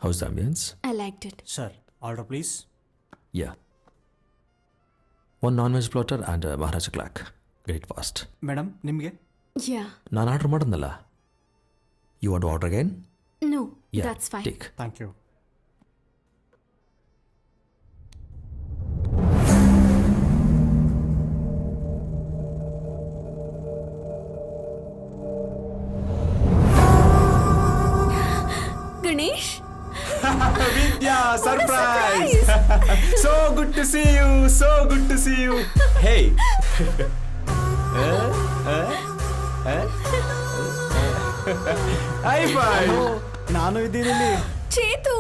How's the ambience? I liked it. Sir, order please. Yeah. One non-veg platter and a Maharaja clack. Get it fast. Madam, ನಿಮಗೆ? Yeah. ನಾನು order ಮಾಡೋದಲ್ಲ. You want to order again? No, Yeah. that's fine. Take. Thank you. Ganesh? Vidya, surprise! So good to see you. So good to see you. Hey. High five. ನಾನು ಇದ್ದೀನಿ ಇಲ್ಲಿ. Chethu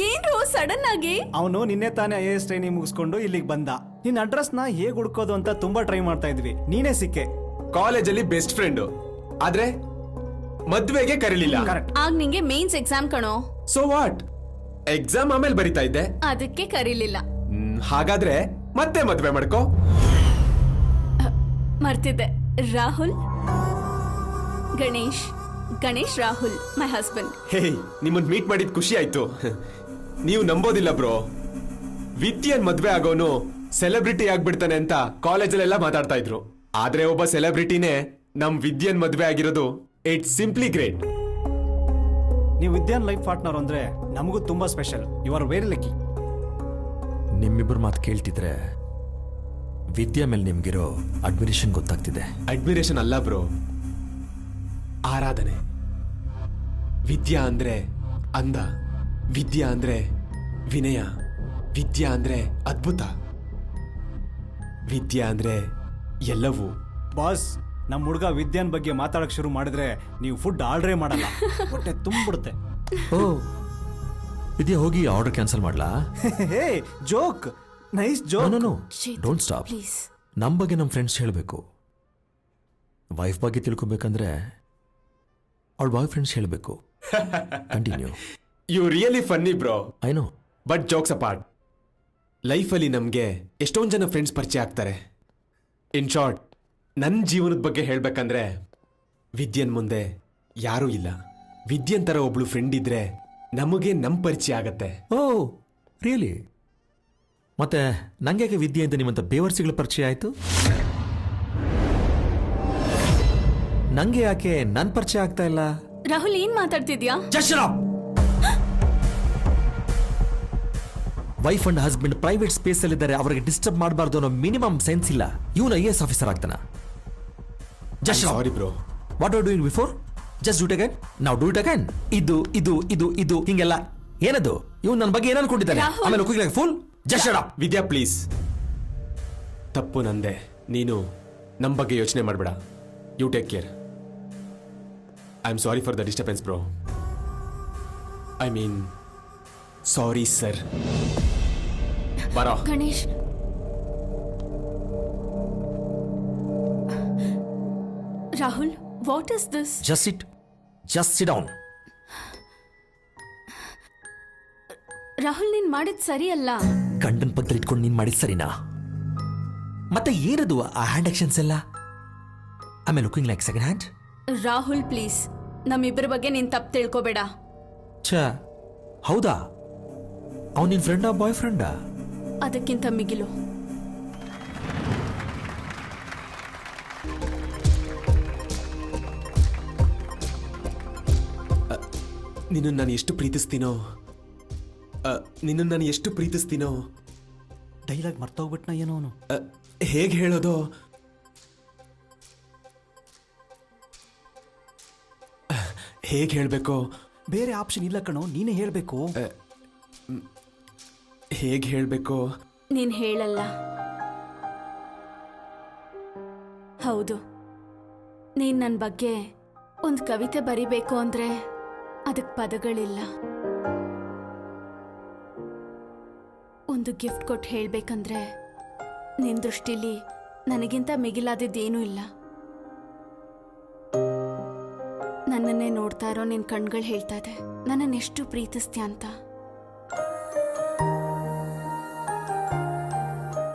ಏನ್ರೋ sudden ಆಗಿ ಅವನು ನಿನ್ನೆ ತಾನೇ IAS training ಮುಗಿಸ್ಕೊಂಡು ಇಲ್ಲಿಗೆ ಬಂದ. ನಿನ್ನ ಅಡ್ರೆಸ್ ನ ಹೇಗೆ ಹುಡ್ಕೋದು ಅಂತ ತುಂಬಾ ಟ್ರೈ ಮಾಡ್ತಾ ಇದ್ವಿ. ನೀನೇ ಸಿಕ್ಕೆ. ಕಾಲೇಜಲ್ಲಿ ಬೆಸ್ಟ್ ಫ್ರೆಂಡ್ ಆದ್ರೆ ಮದ್ವೆಗೆ ಕರೀಲಿಲ್ಲ. ಆಗ ನಿಂಗೆ ಮೇನ್ಸ್ ಎಕ್ಸಾಮ್ ಕಣೋ. So what? ಎಕ್ಸಾಮ್ ಆಮೇಲೆ ಬರಿತಾ ಇದ್ದೆ. ಅದಕ್ಕೆ ಕರೀಲಿಲ್ಲ. ಹಾಗಾದ್ರೆ ಮತ್ತೆ ಮದ್ವೆ ಮಾಡ್ಕೋ. ಮರ್ತಿದ್ದೆ. Rahul Ganesh Rahul my husband. Hey, ನಿಮ್ಮನ್ನ ಮೀಟ್ ಮಾಡಿದ್ ಖುಷಿ ಆಯ್ತು. ನೀವು ನಂಬೋದಿಲ್ಲ ಬ್ರೋ, ವಿದ್ಯನ್ ಮದ್ವೆ ಆಗೋನು ಸೆಲೆಬ್ರಿಟಿ ಆಗ್ಬಿಡ್ತಾನೆ ಅಂತ ಕಾಲೇಜಲ್ಲೆಲ್ಲ ಮಾತಾಡ್ತಾ ಇದ್ರು. ಆದ್ರೆ ಒಬ್ಬ ಸೆಲೆಬ್ರಿಟಿನೇ ನಮ್ ವಿದ್ಯನ್ ಮದ್ವೆ ಆಗಿರೋದು ಇಟ್ಸ್ ಸಿಂಪ್ಲಿ ಗ್ರೇಟ್. ನೀವು ವಿದ್ಯಾನ್ ಲೈಫ್ ಪಾರ್ಟ್ನರ್ ಅಂದ್ರೆ ನಮಗೂ ತುಂಬಾ special. You are very lucky. ನಿಮ್ಮಿಬ್ಬರು ಮಾತು ಕೇಳ್ತಿದ್ರೆ ವಿದ್ಯಾ ಮೇಲೆ ನಿಮ್ಗಿರೋ ಅಡ್ಮಿರೇಷನ್ ಗೊತ್ತಾಗ್ತಿದೆ. ಅಡ್ಮಿರೇಷನ್ ಅಲ್ಲ ಬ್ರೋ, ಆರಾಧನೆ. ವಿದ್ಯಾ ಅಂದ್ರೆ ಅಂದ, ವಿದ್ಯಾ ಅಂದ್ರೆ ವಿನಯ, ವಿದ್ಯಾ ಅಂದ್ರೆ ಅದ್ಭುತ, ವಿದ್ಯಾ ಅಂದ್ರೆ ಎಲ್ಲವೂ. ಬಾಸ್, ನಮ್ಮ ಹುಡುಗ ವಿದ್ಯಾನ್ ಬಗ್ಗೆ ಮಾತಾಡಕ್ ಶುರು ಮಾಡಿದ್ರೆ ನೀವು ಫುಡ್ ಆರ್ಡ್ರೇ ಮಾಡಲ್ಲ. ಹೊಟ್ಟೆ ತುಂಬಿಡುತ್ತೆ. ಓ, ವಿದ್ಯಾ ಹೋಗಿ ಆರ್ಡರ್ ಕ್ಯಾನ್ಸಲ್ ಮಾಡ್ಲಾ? Hey, joke, nice joke. No don't stop. Please. ನಮ್ಮ ಬಗ್ಗೆ ನಮ್ಮ ಫ್ರೆಂಡ್ಸ್ ಹೇಳಬೇಕು. ವೈಫ್ ಬಗ್ಗೆ ತಿಳ್ಕೊಬೇಕಂದ್ರೆ ಅವಳ ಬಾಯ್ ಫ್ರೆಂಡ್ಸ್ ಹೇಳಬೇಕು. Continue. You really funny bro. I know. But jokes apart, ಲೈಫಲ್ಲಿ ನಮಗೆ ಎಷ್ಟೊಂದು ಜನ ಫ್ರೆಂಡ್ಸ್ ಪರಿಚಯ ಆಗ್ತಾರೆ. ಇನ್ ಶಾರ್ಟ್, ನನ್ನ ಜೀವನದ ಬಗ್ಗೆ ಹೇಳ್ಬೇಕಂದ್ರೆ ವಿದ್ಯನ್ ಮುಂದೆ ಯಾರೂ ಇಲ್ಲ. ವಿದ್ಯನ್ ತರ ಒಬ್ಳು ಫ್ರೆಂಡ್ ಇದ್ರೆ ನಮಗೆ ನಮ್ಮ ಪರಿಚಯ ಆಗತ್ತೆ. Oh really? ಮತ್ತೆ ನಂಗೆ ವಿದ್ಯೆ ಅಂತ ನಿಮ್ಮಂತ ಬೇವರ್ಸಿಗಳ ಪರಿಚಯ ಆಯ್ತು? ನಂಗೆ ಯಾಕೆ ನನ್ ಪರಿಚಯ ಆಗ್ತಾ ಇಲ್ಲ? ರಾಹುಲ್ ಏನ್ ಮಾತಾಡ್ತಿದ್ಯಾ? Wife and husband private space ಅಲ್ಲಿ ಇದ್ದಾರೆ, ಅವರಿಗೆ ಡಿಸ್ಟರ್ಬ್ ಮಾಡಬಾರ್ದು ಅನ್ನೋ ಮಿನಿಮಮ್ ಸೆನ್ಸ್ ಇಲ್ಲ. ಇವನು IAS ಆಫೀಸರ್ ಆಗ್ತಾನ? ಸಾರಿ bro. What are doing before? Just do it again. ನಾವು ಡೂ ಇಟ್ ಅಗೈನ್. ಇದು ಇದು ಇದು ಇದು ಹಿಂಗೆಲ್ಲ ಏನದು? ಇವನು ನನ್ನ ಬಗ್ಗೆ ಏನ್ ಅನ್ಕೊಂಡಿದ್ದಾನೆ? ಆಮೇಲೆ ಫುಲ್ ವಿದ್ಯಾ ಪ್ಲೀಸ್, ತಪ್ಪು ನಂದೆ. ನೀನು ನಮ್ಮ ಬಗ್ಗೆ ಯೋಚನೆ ಮಾಡಬೇಡ. You take care. I am sorry for the disturbance bro. I mean sorry sir. ಬರೋ Ganesh. Rahul, what is this? Just sit down. Rahul, ನೀನ್ ಮಾಡಿದ್ ಸರಿ ಅಲ್ಲ. ಗಂಡನ್ ಪಕ್ಕದಲ್ಲಿ ಇಟ್ಕೊಂಡು ನೀನ್ ಮಾಡಿದ್ ಸರಿನಾ? ಮತ್ತೆ ಏನದು ಆ ಹ್ಯಾಂಡ್ ಆಕ್ಷನ್ಸ್ ಎಲ್ಲ? ಆಮೇಲೆ looking like second hand. Rahul please, ನಮ್ಮಿಬ್ಬರ ಬಗ್ಗೆ ನೀನ್ ತಪ್ಪು ತಿಳ್ಕೊಬೇಡ. ಹೌದಾ? ಅವ್ನು ನಿನ್ ಫ್ರೆಂಡಾ ಬಾಯ್ ಫ್ರೆಂಡಾ? ಅದಕ್ಕಿಂತ ಮಿಗಿಲು. ನಿನ್ನನ್ನು ನಾನು ಎಷ್ಟು ಪ್ರೀತಿಸ್ತೀನೋ ಡೈಲಾಗ್ ಮರ್ತೋಗ್ಬಿಟ್ನ ಏನೋ ಅವನು. ಹೇಗೆ ಹೇಳೋದು? ಹೇಗೆ ಹೇಳಬೇಕು? ಬೇರೆ ಆಪ್ಷನ್ ಇಲ್ಲ ಕಣೋ, ನೀನೇ ಹೇಳ್ಬೇಕು. ಹೇಗೆ ಹೇಳಬೇಕು? ನೀನ್ ಹೇಳಲ್ಲ. ಹೌದು, ನೀನ್ ನನ್ನ ಬಗ್ಗೆ ಒಂದು ಕವಿತೆ ಬರಿಬೇಕು ಅಂದ್ರೆ ಅದಕ್ಕೆ ಪದಗಳಿಲ್ಲ. ಒಂದು ಗಿಫ್ಟ್ ಕೊಟ್ಟು ಹೇಳ್ಬೇಕಂದ್ರೆ ನಿನ್ ದೃಷ್ಟಿಲಿ ನನಗಿಂತ ಮಿಗಿಲಾದದ್ದೇನೂ ಇಲ್ಲ. ನನ್ನನ್ನೇ ನೋಡ್ತಾ ಇರೋ ನಿನ್ ಕಣ್ಗಳು ಹೇಳ್ತಾ ಇದೆ ನನ್ನನ್ನೆಷ್ಟು ಪ್ರೀತಿಸ್ತೀಯ ಅಂತ.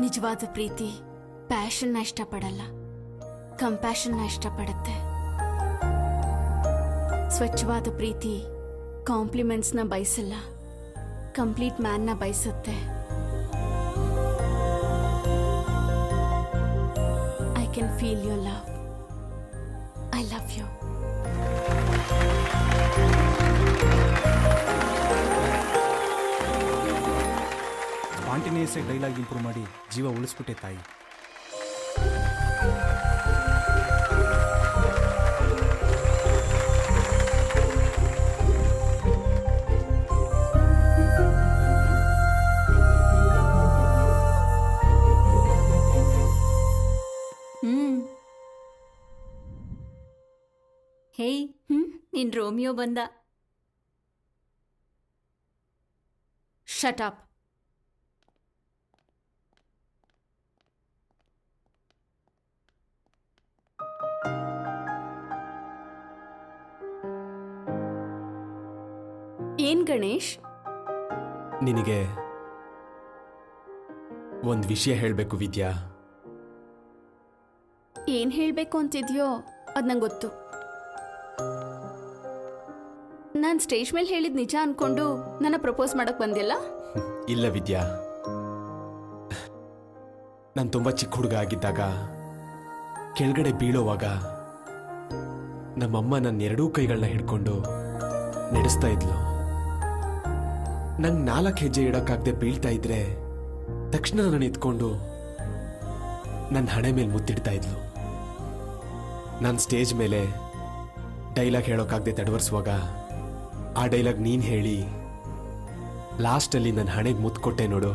ನಿಜವಾದ ಪ್ರೀತಿ ಪ್ಯಾಷನ್ನ ಇಷ್ಟಪಡಲ್ಲ, ಕಂಪ್ಯಾಷನ್ನ ಇಷ್ಟಪಡುತ್ತೆ. ಸ್ವಚ್ಛವಾದ ಪ್ರೀತಿ ಕಾಂಪ್ಲಿಮೆಂಟ್ಸ್ನ ಬಯಸಲ್ಲ, ಕಂಪ್ಲೀಟ್ ಮ್ಯಾನ್ನ ಬಯಸುತ್ತೆ. I can feel your love. I love you. Spontaneous dialogue improve ಮಾಡಿ ಜೀವ ಉಳಿಸ್ಬಿಟ್ಟೆ ತಾಯಿ. ಹೇಯ್, ನಿನ್ ರೋಮಿಯೋ ಬಂದ. Shut up. ಏನ್ ಗಣೇಶ್? ನಿನಗೆ ಒಂದು ವಿಷಯ ಹೇಳಬೇಕು ವಿದ್ಯಾ. ಏನ್ ಹೇಳ್ಬೇಕು ಅಂತಿದ್ಯೋ ಅದ್ ನಂಗೆ ಗೊತ್ತು. ನಾನ್ ಸ್ಟೇಜ್ ಮೇಲೆ ಹೇಳಿದ್ ನಿಜ ಅನ್ಕೊಂಡು ನನ್ನ ಪ್ರಪೋಸ್ ಮಾಡಕ್ ಬಂದಿಲ್ಲ. ಇಲ್ಲ ವಿದ್ಯಾ, ನಾನು ತುಂಬ ಚಿಕ್ಕ ಹುಡುಗ ಆಗಿದ್ದಾಗ ಕೆಳಗಡೆ ಬೀಳೋವಾಗ ನಮ್ಮಮ್ಮ ನನ್ನ ಎರಡೂ ಕೈಗಳನ್ನ ಹಿಡ್ಕೊಂಡು ನಡೆಸ್ತಾ ಇದ್ಲು. ನಂಗೆ 4 ಹೆಜ್ಜೆ ಇಡೋಕ್ಕಾಗದೆ ಬೀಳ್ತಾ ಇದ್ರೆ ತಕ್ಷಣ ನಾನು ಎತ್ಕೊಂಡು ನನ್ನ ಹಣೆ ಮೇಲೆ ಮುತ್ತಿಡ್ತಾ ಇದ್ಲು. ನಾನು ಸ್ಟೇಜ್ ಮೇಲೆ ಡೈಲಾಗ್ ಹೇಳೋಕ್ಕಾಗದೆ ತಡವರ್ಸುವಾಗ ಆ ಡೈಲಾಗ್ ನೀನು ಹೇಳಿ ಲಾಸ್ಟಲ್ಲಿ ನನ್ನ ಹಣೆಗೆ ಮುತ್ತು ಕೊಟ್ಟೆ ನೋಡು.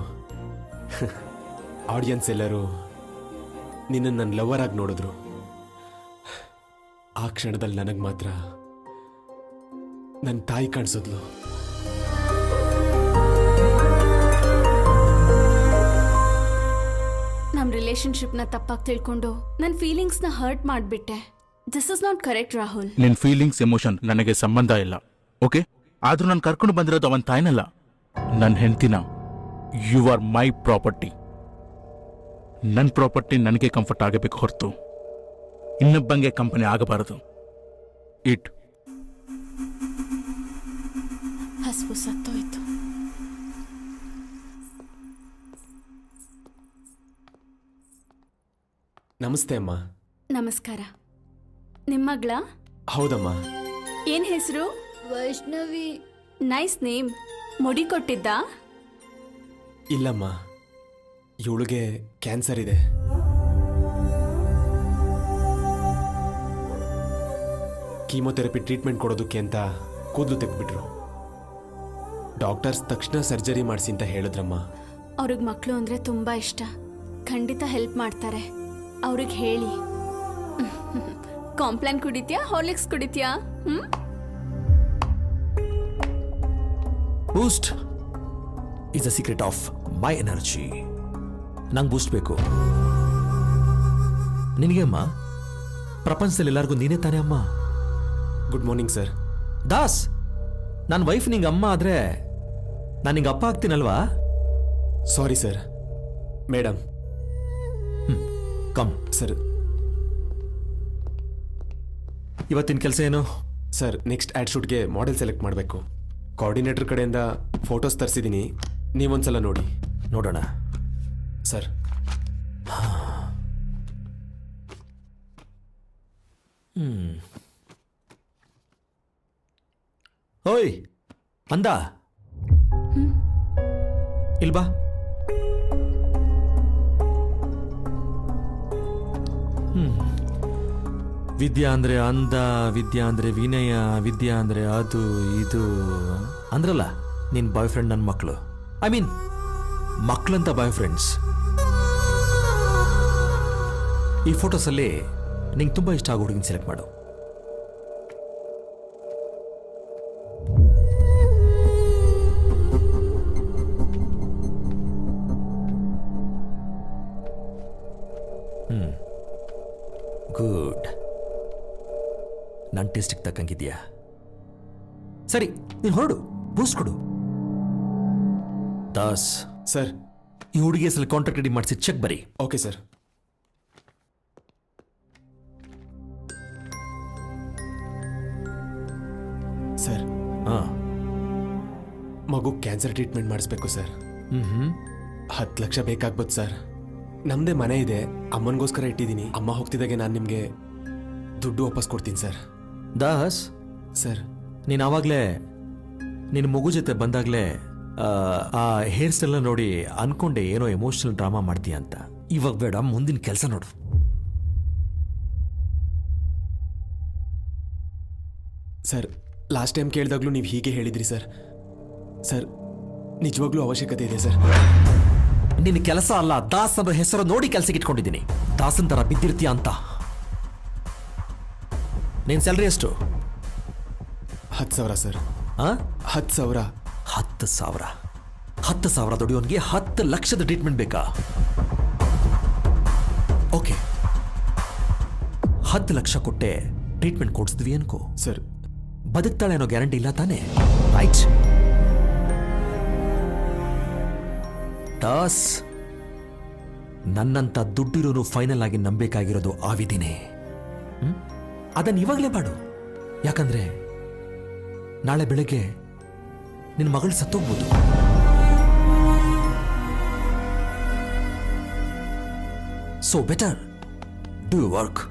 ಆಡಿಯನ್ಸ್ ಎಲ್ಲರೂ ನಿನ್ನನ್ನು ನನ್ನ ಲವರ್ ಆಗಿ ನೋಡಿದ್ರು. ಆ ಕ್ಷಣದಲ್ಲಿ ನನಗೆ ಮಾತ್ರ ನನ್ನ ತಾಯಿ ಕಾಣಿಸಿದ್ಲು. ನಮ್ ರಿಲೇಶನ್ಶಿಪ್ನ ತಪ್ಪಾಗಿ ತಿಳ್ಕೊಂಡು ನನ್ನ ಫೀಲಿಂಗ್ಸ್ನ ಹರ್ಟ್ ಮಾಡಿಬಿಟ್ಟೆ. This is not correct Rahul. ನಿನ್ ಫೀಲಿಂಗ್ಸ್ ಎಮೋಷನ್ ನನಗೆ ಸಂಬಂಧ ಇಲ್ಲ, ಓಕೆ? ಆದ್ರೂ ನಾನು ಕರ್ಕೊಂಡು ಬಂದಿರೋದು ಅವನ್ ತಾಯಿನಲ್ಲ, ನನ್ನ ಹೆಂಡ್ತಿನ. You are my property. ನನ್ನ ಪ್ರಾಪರ್ಟಿ ನನಗೆ ಕಂಫರ್ಟ್ ಆಗಬೇಕು ಹೊರತು ಇನ್ನೊಬ್ಬಂಗೆ ಕಂಪನಿ ಆಗಬಾರದು. ಇಟ್ ಹಸ್ವು ಸತ್ತೋಯ್ತು. ನಮಸ್ತೆ ಅಮ್ಮ. ನಮಸ್ಕಾರ. ನಿಮ್ಮ ಮಗಳ? ಹೌದಮ್ಮ. ಏನ್ ಹೆಸರು? ವೈಷ್ಣವಿ. Nice name. ಮುಡಿ ಕೊಟ್ಟಿದ್ದ? ಇಲ್ಲಮ್ಮ, ಇವಳಿಗೆ ಕ್ಯಾನ್ಸರ್ ಇದೆ. ಕೀಮೊಥೆರಪಿ ಟ್ರೀಟ್ಮೆಂಟ್ ಕೊಡೋದಕ್ಕೆ ಅಂತ ಕೂದಲು ತೆಗೆದ್ಬಿಟ್ರು. ಡಾಕ್ಟರ್ಸ್ ತಕ್ಷಣ ಸರ್ಜರಿ ಮಾಡಿಸಿ ಅಂತ ಹೇಳಿದ್ರಮ್ಮ. ಅವ್ರಿಗೆ ಮಕ್ಕಳು ಅಂದ್ರೆ ತುಂಬಾ ಇಷ್ಟ. ಖಂಡಿತ ಹೆಲ್ಪ್ ಮಾಡ್ತಾರೆ. ಅವ್ರಿಗೆ ಹೇಳಿ. ಕಾಂಪ್ಲಾನ್ ಕುಡಿತ್ಯಾ, ಹಾರ್ಲಿಕ್ಸ್ ಕುಡಿತ್ಯಾ? Boost is a secret of my energy. ನಂಗೆ ಬೂಸ್ಟ್ ಬೇಕು. ನಿನಗೆ ಅಮ್ಮ? ಪ್ರಪಂಚದಲ್ಲಿ ಎಲ್ಲರಿಗೂ ನೀನೇ ತಾನೇ ಅಮ್ಮ. Good morning sir. ದಾಸ್, ನನ್ನ ವೈಫ್ ನಿಂಗೆ ಅಮ್ಮ ಆದ್ರೆ ನಾನು ನಿಂಗೆ ಅಪ್ಪ ಆಗ್ತೀನಲ್ವಾ? Sorry sir. Madam. Come sir. ಇವತ್ತಿನ ಕೆಲಸ ಏನು? ಸರ್, ನೆಕ್ಸ್ಟ್ ಆ್ಯಡ್ ಶೂಟ್ಗೆ ಮಾಡೆಲ್ ಸೆಲೆಕ್ಟ್ ಮಾಡಬೇಕು. ಕೋಆರ್ಡಿನೇಟರ್ ಕಡೆಯಿಂದ ಫೋಟೋಸ್ ತರಿಸಿದ್ದೀನಿ, ನೀವೊಂದ್ಸಲ ನೋಡಿ. ನೋಡೋಣ. ಸರ್. ಓಯ್ ಅಂದ, ಇಲ್ಬಾ. ವಿದ್ಯಾ ಅಂದ್ರೆ ಅಂದ, ವಿದ್ಯಾ ಅಂದ್ರೆ ವಿನಯ, ವಿದ್ಯಾ ಅಂದ್ರೆ ಅದು ಇದು ಅಂದ್ರಲ್ಲ ನಿನ್ ಬಾಯ್ ಫ್ರೆಂಡ್. ನನ್ನ ಮಕ್ಕಳು, ಐ ಮೀನ್ ಮಕ್ಕಳಂತ ಬಾಯ್ ಫ್ರೆಂಡ್ಸ್. ಈ ಫೋಟೋಸಲ್ಲಿ ನಿಂಗೆ ತುಂಬಾ ಇಷ್ಟ ಆಗೋ ಹುಡುಗಿನ ಸೆಲೆಕ್ಟ್ ಮಾಡು. ಗುಡ್. ನನ್ನ ಟೇಸ್ಟಿಗೆ ತಕ್ಕಂಗಿದ್ಯಾ? ಸರಿ, ನೀನು ಹೊರಡು, ಬೂಸ್ಟ್ ಕೊಡು. ದಾಸ್. ಸರ್. ಈ ಹುಡುಗಿ ಹೆಸರಲ್ಲಿ ಕಾಂಟ್ರಾಕ್ಟ್ ರೆಡಿ ಮಾಡಿಸಿ ಚೆಕ್ ಬರಿ. Okay sir. ಸರ್, ಮಗು ಕ್ಯಾನ್ಸರ್ ಟ್ರೀಟ್ಮೆಂಟ್ ಮಾಡಿಸ್ಬೇಕು ಸರ್. ಹ್ಮ್ 10 ಲಕ್ಷ ಬೇಕಾಗ್ಬೋದು ಸರ್. ನಮ್ಮದೇ ಮನೆ ಇದೆ, ಅಮ್ಮನಿಗೋಸ್ಕರ ಇಟ್ಟಿದ್ದೀನಿ. ಅಮ್ಮ ಹೋಗ್ತಿದ್ದಾಗೆ ನಾನು ನಿಮಗೆ ದುಡ್ಡು ವಾಪಸ್ ಕೊಡ್ತೀನಿ ಸರ್. ದಾಸ್, ಸರ್ ನೀನು ಆವಾಗಲೇ ನಿನ್ನ ಮಗು ಜೊತೆ ಬಂದಾಗಲೇ ಆ ಹೇರ್ ಸ್ಟೈಲ್ನ ನೋಡಿ ಅನ್ಕೊಂಡೆ ಏನೋ ಎಮೋಷನಲ್ ಡ್ರಾಮಾ ಮಾಡ್ತೀಯ ಅಂತ. ಇವಾಗ ಬೇಡ, ಮುಂದಿನ ಕೆಲಸ ನೋಡು. ಸರ್ ಲಾಸ್ಟ್ ಟೈಮ್ ಕೇಳಿದಾಗಲೂ ನೀವು ಹೀಗೆ ಹೇಳಿದ್ರಿ ಸರ್. ಸರ್ ನಿಜವಾಗ್ಲೂ ಅವಶ್ಯಕತೆ ಇದೆ ಸರ್. ನಿನ್ನ ಕೆಲಸ ಅಲ್ಲ, ದಾಸ್ ಅನ್ನೋ ಹೆಸರು ನೋಡಿ ಕೆಲಸಕ್ಕೆ ಇಟ್ಕೊಂಡಿದ್ದೀನಿ. ದಾಸನ್ ಥರ ಬಿದ್ದಿರ್ತೀಯ ಅಂತ. ನಿನ್ನ ಸ್ಯಾಲ್ರಿ ಎಷ್ಟು? 10,000 ಸರ್. ಆ 10,000. 10,000. 10,000 ದುಡಿಯೋನ್ಗೆ 10 ಲಕ್ಷದ ಟ್ರೀಟ್ಮೆಂಟ್ ಬೇಕಾ? ಓಕೆ, 10 ಲಕ್ಷ ಕೊಟ್ಟೆ ಟ್ರೀಟ್ಮೆಂಟ್ ಕೊಡಿಸಿದ್ವಿ ಅನ್ಕೋ. ಸರ್ ಬದುಕ್ತಾಳೆ ಅನ್ನೋ ಗ್ಯಾರಂಟಿ ಇಲ್ಲ ತಾನೇ? ರೈಟ್ ದಾಸ್, ನನ್ನಂತ ದುಡ್ಡಿರೋನು ಫೈನಲ್ ಆಗಿ ನಂಬೇಕಾಗಿರೋದು ಆ ವಿಧಿನೇ. ಅದನ್ನ ಇವಾಗಲೇ ಮಾಡು. ಯಾಕಂದ್ರೆ ನಾಳೆ ಬೆಳಗ್ಗೆ ನಿನ್ನ ಮಗಳು ಸತ್ತೋಗ್ಬೋದು. So better do work.